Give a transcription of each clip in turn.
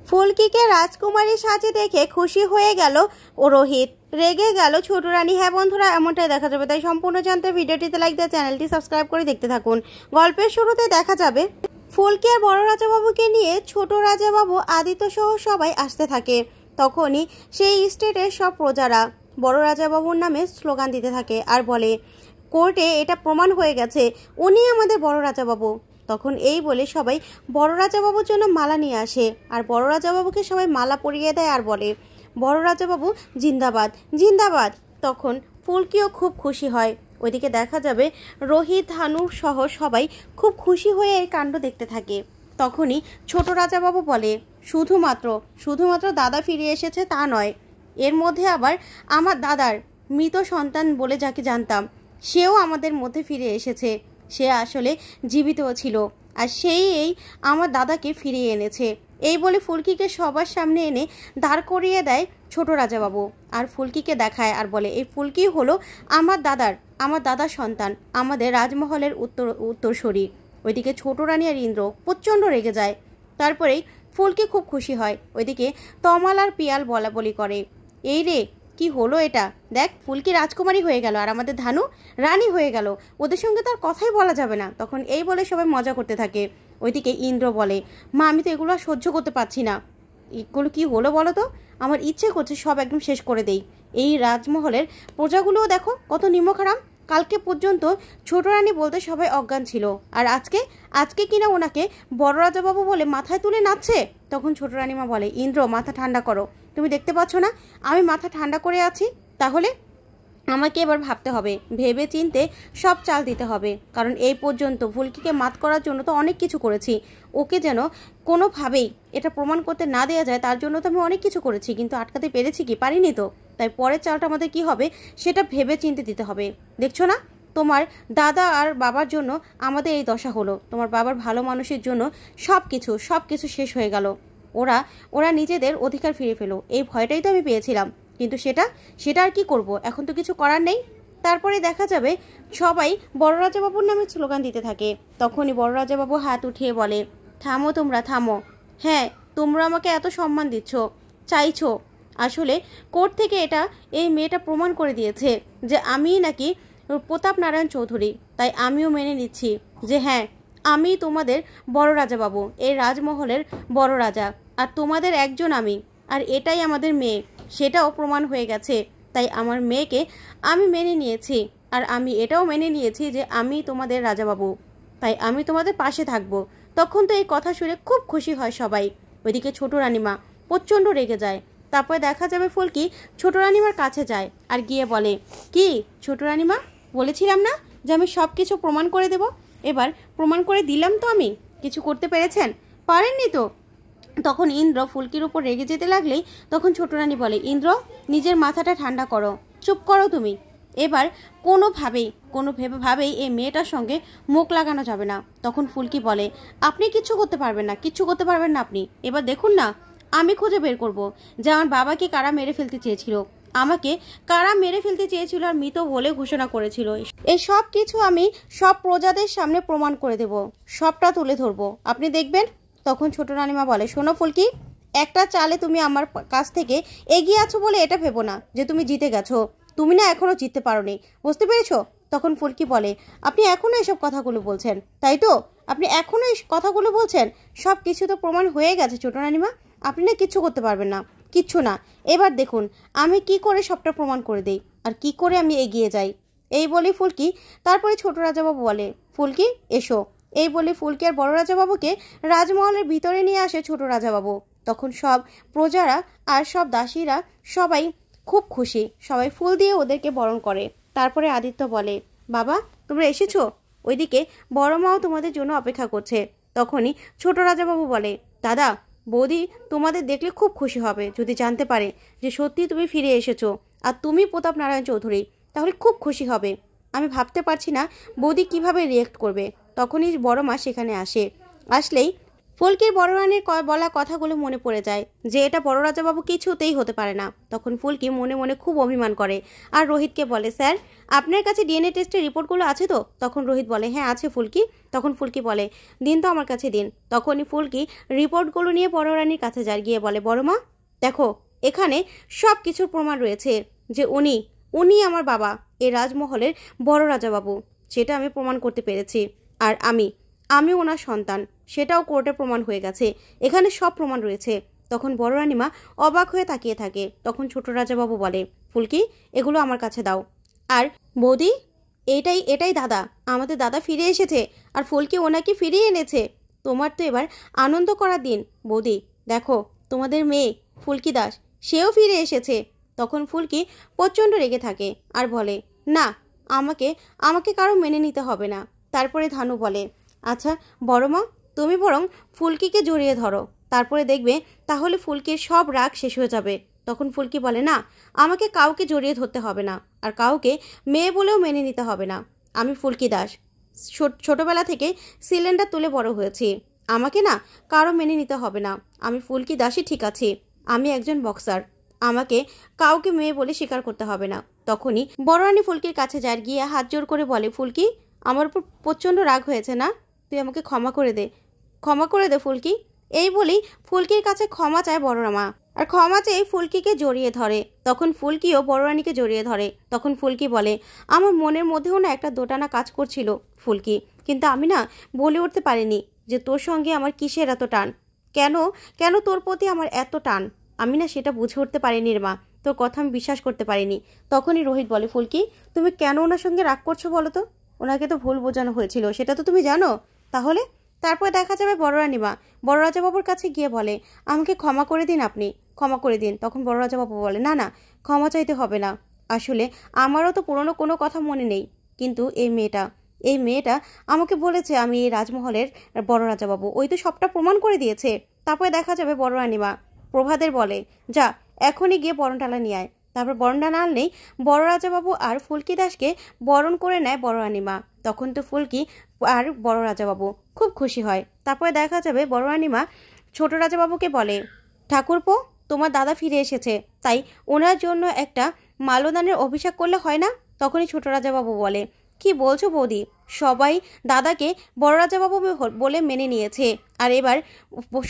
ফুলকিকে রাজকুমারী সাজে দেখে খুশি হয়ে গেল ও রোহিত, রেগে গেল ছোট রানী। হ্যাঁ বন্ধুরা, এমনটাই দেখা যাবে, তাই সম্পূর্ণ জানতে ভিডিওটিতে লাইক দিয়ে চ্যানেলটি সাবস্ক্রাইব করে দেখতে থাকুন। গল্পের শুরুতে দেখা যাবে ফুলকি আর বড় রাজাবাবুকে নিয়ে ছোট রাজাবাবু আদিত্য সহ সবাই আসতে থাকে। তখনই সেই স্টেটের সব প্রজারা বড় রাজাবাবুর নামে স্লোগান দিতে থাকে আর বলে, কোর্টে এটা প্রমাণ হয়ে গেছে উনি আমাদের বড় রাজাবাবু। তখন এই বলে সবাই বড় রাজাবাবুর জন্য মালা নিয়ে আসে আর বড় রাজাবাবুকে সবাই মালা পরিয়ে দেয় আর বলে, বড় রাজাবাবু জিন্দাবাদ জিন্দাবাদ। তখন ফুলকিও খুব খুশি হয়। ওইদিকে দেখা যাবে রোহিত, ধানু সহ সবাই খুব খুশি হয়ে এই কাণ্ড দেখতে থাকে। তখনই ছোট রাজাবাবু বলে, শুধুমাত্র দাদা ফিরে এসেছে তা নয়, এর মধ্যে আবার আমার দাদার মৃত সন্তান বলে যাকে জানতাম সেও আমাদের মধ্যে ফিরে এসেছে। সে আসলে জীবিতও ছিল আর এই আমার দাদাকে ফিরিয়ে এনেছে। এই বলে ফুলকিকে সবার সামনে এনে দাঁড় করিয়ে দেয় ছোট রাজাবাবু আর ফুলকিকে দেখায় আর বলে, এই ফুলকি হলো আমার দাদার সন্তান, আমাদের রাজমহলের উত্তরসূরি। ওইদিকে ছোট রানী আর ইন্দ্র প্রচণ্ড রেগে যায়। তারপরেই ফুলকি খুব খুশি হয়। ওইদিকে তমাল আর পিয়াল বলা বলি করে, এই রে কি হলো এটা, দেখ ফুলকি রাজকুমারী হয়ে গেল আর আমাদের ধানু রানী হয়ে গেল, ওদের সঙ্গে তার কথাই বলা যাবে না। তখন এই বলে সবাই মজা করতে থাকে। ওইদিকে ইন্দ্র বলে, মা আমি তো এগুলো সহ্য করতে পারছি না, এগুলো কি হলো বলো তো, আমার ইচ্ছে করছে সব একদম শেষ করে দেই। এই রাজমহলের প্রজাগুলোও দেখো কত নিম্নখারাম, কালকে পর্যন্ত ছোট রানী বলতে সবাই অজ্ঞান ছিল আর আজকে কিনা ওনাকে বড় রাজাবাবু বলে মাথায় তুলে নাচছে। তখন ছোট রানীমা বলে, ইন্দ্র মাথা ঠান্ডা করো, তুমি দেখতে পাচ্ছ না আমি মাথা ঠান্ডা করে আছি, তাহলে আমাকে এবার ভাবতে হবে, ভেবে চিনতে সব চাল দিতে হবে, কারণ এই পর্যন্ত ফুলকিকে মাত করার জন্য তো অনেক কিছু করেছি, ওকে যেন কোনোভাবেই এটা প্রমাণ করতে না দেওয়া যায় তার জন্য তো আমি অনেক কিছু করেছি, কিন্তু আটকাতে পেরেছি কি, পারিনি তো। তাই পরের চালটা আমাদের কি হবে সেটা ভেবে চিনতে দিতে হবে। দেখছো না তোমার দাদা আর বাবার জন্য আমাদের এই দশা হলো, তোমার বাবার ভালো মানুষের জন্য সব কিছু শেষ হয়ে গেল, ওরা নিজেদের অধিকার ফিরে পেলো, এই ভয়টাই তো আমি পেয়েছিলাম, কিন্তু সেটা আর কি করব, এখন তো কিছু করার নেই। তারপরে দেখা যাবে সবাই বড় রাজাবাবুর নামে স্লোগান দিতে থাকে। তখনই বড় রাজাবাবু হাত উঠিয়ে বলে, থামো তোমরা থামো, হ্যাঁ তোমরা আমাকে এত সম্মান দিচ্ছ চাইছো, আসলে কোর্ট থেকে এই মেয়েটা প্রমাণ করে দিয়েছে যে আমিই নাকি প্রতাপ নারায়ণ চৌধুরী, তাই আমিও মেনে নিচ্ছি যে হ্যাঁ আমি তোমাদের বড় রাজাবাবু, এই রাজমহলের বড় রাজা, আর তোমাদের একজন আমি, আর এটাই আমাদের মেয়ে, সেটাও প্রমাণ হয়ে গেছে। তাই আমার মেয়েকে আমি মেনে নিয়েছি আর আমি এটাও মেনে নিয়েছি যে আমি তোমাদের রাজাবাবু, তাই আমি তোমাদের পাশে থাকবো। তখন তো এই কথা শুনে খুব খুশি হয় সবাই। ওইদিকে ছোট রানীমা প্রচণ্ড রেগে যায়। তারপরে দেখা যাবে ফুলকি ছোট রানীমার কাছে যায় আর গিয়ে বলে, কি ছোট রানীমা, বলেছিলাম না যে আমি সব কিছু প্রমাণ করে দেব, এবার প্রমাণ করে দিলাম তো, আমি কিছু করতে পেরেছেন, পারেননি তো। তখন ইন্দ্র ফুলকির উপর রেগে যেতে লাগলেই তখন ছোট রানী বলে, ইন্দ্র নিজের মাথাটা ঠান্ডা করো, চুপ করো তুমি, এবার কোনোভাবেই এই মেয়েটার সঙ্গে মুখ লাগানো যাবে না। তখন ফুলকি বলে, আপনি কিচ্ছু করতে পারবেন না আপনি, এবার দেখুন না আমি খুঁজে বের করব যে আমার বাবাকে কারা মেরে ফেলতে চেয়েছিল, আর মৃত বলে ঘোষণা করেছিল। এই সব কিছু আমি সব প্রজাদের সামনে প্রমাণ করে দেব, সবটা তুলে ধরবো, আপনি দেখবেন। তখন ছোট রানীমা বলে, শোনো ফুলকি, একটা চালে তুমি আমার কাছ থেকে এগিয়ে আছো বলে এটা ভেবো না যে তুমি জিতে গেছো, তুমি না এখনো জিততে পারোনি, বুঝতে পেরেছো। তখন ফুলকি বলে, আপনি এখনো এসব কথাগুলো বলছেন, তাই তো, আপনি এখনো এই কথাগুলো বলছেন, সব কিছু তো প্রমাণ হয়ে গেছে ছোট রানীমা, আপনি না কিচ্ছু করতে পারবেন না, কিচ্ছু না। এবার দেখুন আমি কি করে সবটা প্রমাণ করে দেই আর কি করে আমি এগিয়ে যাই। এই বলে ফুলকি, তারপরে ছোট রাজাবাবু বলে, ফুলকি এসো। এই বলে ফুলকি আর বড় রাজাবাবুকে রাজমহলের ভিতরে নিয়ে আসে ছোট রাজাবাবু। তখন সব প্রজারা আর সব দাসীরা সবাই খুব খুশি, সবাই ফুল দিয়ে ওদেরকে বরণ করে। তারপরে আদিত্য বলে, বাবা তোমরা এসেছো, ওইদিকে বড় মাও তোমাদের জন্য অপেক্ষা করছে। তখনই ছোট রাজাবাবু বলে, দাদা বৌদি তোমাদের দেখলে খুব খুশি হবে, যদি জানতে পারে যে সত্যি তুমি ফিরে এসেছো আর তুমি প্রতাপ নারায়ণ চৌধুরী, তাহলে খুব খুশি হবে। আমি ভাবতে পারছি না বৌদি কিভাবে রিয়েক্ট করবে। তখনই বড় মা সেখানে আসলেই ফুলকির বড় রানীর বলা কথাগুলো মনে পড়ে যায় যে এটা বড় রাজাবাবু কিছুতেই হতে পারে না। তখন ফুলকি মনে মনে খুব অভিমান করে আর রোহিতকে বলে, স্যার আপনার কাছে ডিএনএ টেস্টের রিপোর্টগুলো আছে তো? তখন রোহিত বলে, হ্যাঁ আছে ফুলকি। তখন ফুলকি বলে, দিন তো আমার কাছে দিন। তখনই ফুলকি রিপোর্টগুলো নিয়ে বড় রানীর কাছে যায়, গিয়ে বলে, বড় মা দেখো এখানে সব কিছুর প্রমাণ রয়েছে যে উনি আমার বাবা, এই রাজমহলের বড় রাজাবাবু, সেটা আমি প্রমাণ করতে পেরেছি। আর আমি ওনার সন্তান, সেটাও কোর্টে প্রমাণ হয়ে গেছে। এখানে সব প্রমাণ রয়েছে। তখন বড় রানীমা অবাক হয়ে তাকিয়ে থাকে। তখন ছোট রাজাবাবু বলে, ফুলকি এগুলো আমার কাছে দাও। আর বৌদি এটাই দাদা, আমাদের দাদা ফিরে এসেছে আর ফুলকি ওনাকে ফিরিয়ে এনেছে। তোমার তো এবার আনন্দ করার দিন বৌদি। দেখো তোমাদের মেয়ে ফুলকি দাস, সেও ফিরে এসেছে। তখন ফুলকি প্রচণ্ড রেগে থাকে আর বলে, না আমাকে কারো মেনে নিতে হবে না। তারপরে ধানু বলে, আচ্ছা বড় মা তুমি বরং ফুলকিকে জড়িয়ে ধরো, তারপরে দেখবে তাহলে ফুলকির সব রাগ শেষ হয়ে যাবে। তখন ফুলকি বলে, না আমাকে কাউকে জড়িয়ে ধরতে হবে না, আর কাউকে মেয়ে বলেও মেনে নিতে হবে না। আমি ফুলকি দাস, ছোটবেলা থেকে সিলিন্ডার তুলে বড় হয়েছি। আমাকে না কারো মেনে নিতে হবে না। আমি ফুলকি দাসই ঠিক আছি। আমি একজন বক্সার, আমাকে কাউকে মেয়ে বলে স্বীকার করতে হবে না। তখনই বড় রানী ফুলকির কাছে যায়, গিয়ে হাত জোর করে বলে, ফুলকি আমার উপর প্রচণ্ড রাগ হয়েছে না, তুই আমাকে ক্ষমা করে দে ফুলকি। এই বলেই ফুলকির কাছে ক্ষমা চায় বড় মা, আর ক্ষমা চেয়ে ফুলকিকে জড়িয়ে ধরে। তখন ফুলকিও বড় রানীকে জড়িয়ে ধরে। তখন ফুলকি বলে, আমার মনের মধ্যেও না একটা দোটানা কাজ করছিল ফুলকি, কিন্তু আমি না বলে উঠতে পারিনি যে তোর সঙ্গে আমার কিসের এত টান, কেন তোর প্রতি আমার এত টান, আমি না সেটা বুঝে উঠতে পারিনি রে মা, তোর কথা আমি বিশ্বাস করতে পারিনি। তখনই রোহিত বলে, ফুলকি তুমি কেন ওনার সঙ্গে রাগ করছো বলো তো? ওনাকে তো ভুল বোঝানো হয়েছিল, সেটা তো তুমি জানো। তাহলে তারপর দেখা যাবে বড় রানীমা বড় রাজাবাবুর কাছে গিয়ে বলে, আমাকে ক্ষমা করে দিন, আপনি ক্ষমা করে দিন। তখন বড় রাজাবাবু বলে, না ক্ষমা চাইতে হবে না, আসলে আমারও তো পুরনো কোনো কথা মনে নেই, কিন্তু এই মেয়েটা আমাকে বলেছে আমি এই রাজমহলের বড় রাজাবাবু, ওই তো সবটা প্রমাণ করে দিয়েছে। তারপরে দেখা যাবে বড় রানীমা প্রভাদের বলে, যা এখনই গিয়ে বরণডালা নিয়ে আয়। তারপর বরণডালা আনলেই বড় রাজাবাবু আর ফুলকি দাসকে বরণ করে নেয় বড় রানীমা। তখন তো ফুলকি আর বড় রাজাবাবু খুব খুশি হয়। তারপরে দেখা যাবে বড় রানীমা ছোট রাজাবাবুকে বলে, ঠাকুরপো তোমার দাদা ফিরে এসেছে, তাই ওনার জন্য একটা মাল্যদানের অভিষেক করলে হয় না? তখনই ছোট রাজাবাবু বলে, কি বলছো বৌদি, সবাই দাদাকে বড় রাজাবাবু বলে মেনে নিয়েছে, আর এবার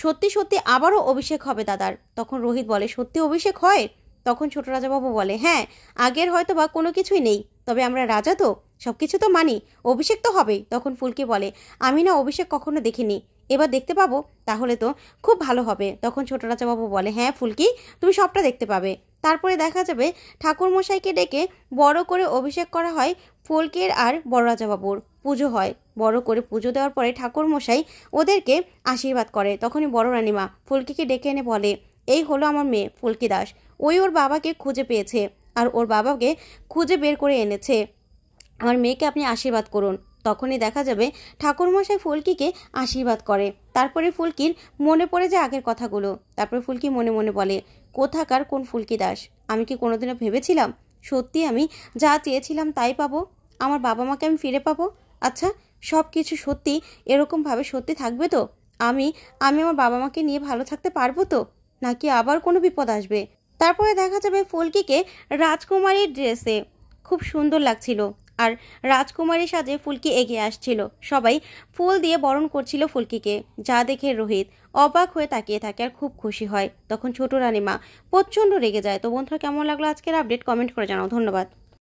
সত্যি আবারও অভিষেক হবে দাদার। তখন রোহিত বলে, সত্যি অভিষেক হয়? তখন ছোট রাজাবাবু বলে, হ্যাঁ আগের হয়তো বা কোনো কিছুই নেই, তবে আমরা রাজা তো সব কিছু তো মানি, অভিষেক তো হবেই। তখন ফুলকি বলে, আমি না অভিষেক কখনো দেখিনি, এবার দেখতে পাবো, তাহলে তো খুব ভালো হবে। তখন ছোট রাজাবাবু বলে, হ্যাঁ ফুলকি তুমি সবটা দেখতে পাবে। তারপরে দেখা যাবে ঠাকুরমশাইকে ডেকে বড় করে অভিষেক করা হয় ফুলকির আর বড় রাজাবাবুর। পুজো হয়, বড় করে পুজো দেওয়ার পরে ঠাকুরমশাই ওদেরকে আশীর্বাদ করে। তখনই বড় রানীমা ফুলকিকে ডেকে এনে বলে, এই হলো আমার মেয়ে ফুলকি দাস, ওর বাবাকে খুঁজে পেয়েছে আর ওর বাবাকে খুঁজে বের করে এনেছে, আমার মেয়েকে আপনি আশীর্বাদ করুন। তখনই দেখা যাবে ঠাকুরমশাই ফুলকিকে আশীর্বাদ করে। তারপরে ফুলকির মনে পড়ে যায় আগের কথাগুলো। তারপরে ফুলকি মনে মনে বলে, কোথাকার কোন ফুলকি দাস, আমি কি কোনোদিনও ভেবেছিলাম সত্যি আমি যা চেয়েছিলাম তাই পাবো, আমার বাবা মাকে আমি ফিরে পাবো? আচ্ছা সব কিছু সত্যি এরকমভাবে সত্যি থাকবে তো? আমি আমার বাবা মাকে নিয়ে ভালো থাকতে পারবো তো, নাকি আবার কোনো বিপদ আসবে? তারপরে দেখা যাবে ফুলকিকে রাজকুমারীর ড্রেসে খুব সুন্দর লাগছিল, আর রাজকুমারী সাজে ফুলকি এগিয়ে আসছিল। সবাই ফুল দিয়ে বরণ করছিল ফুলকিকে, যা দেখে রোহিত অবাক হয়ে তাকিয়ে থাকে আর খুব খুশি হয়। তখন ছোট রানীমা প্রচণ্ড রেগে যায়। তো বন্ধুরা কেমন লাগলো আজকের আপডেট, কমেন্ট করে জানাও। ধন্যবাদ।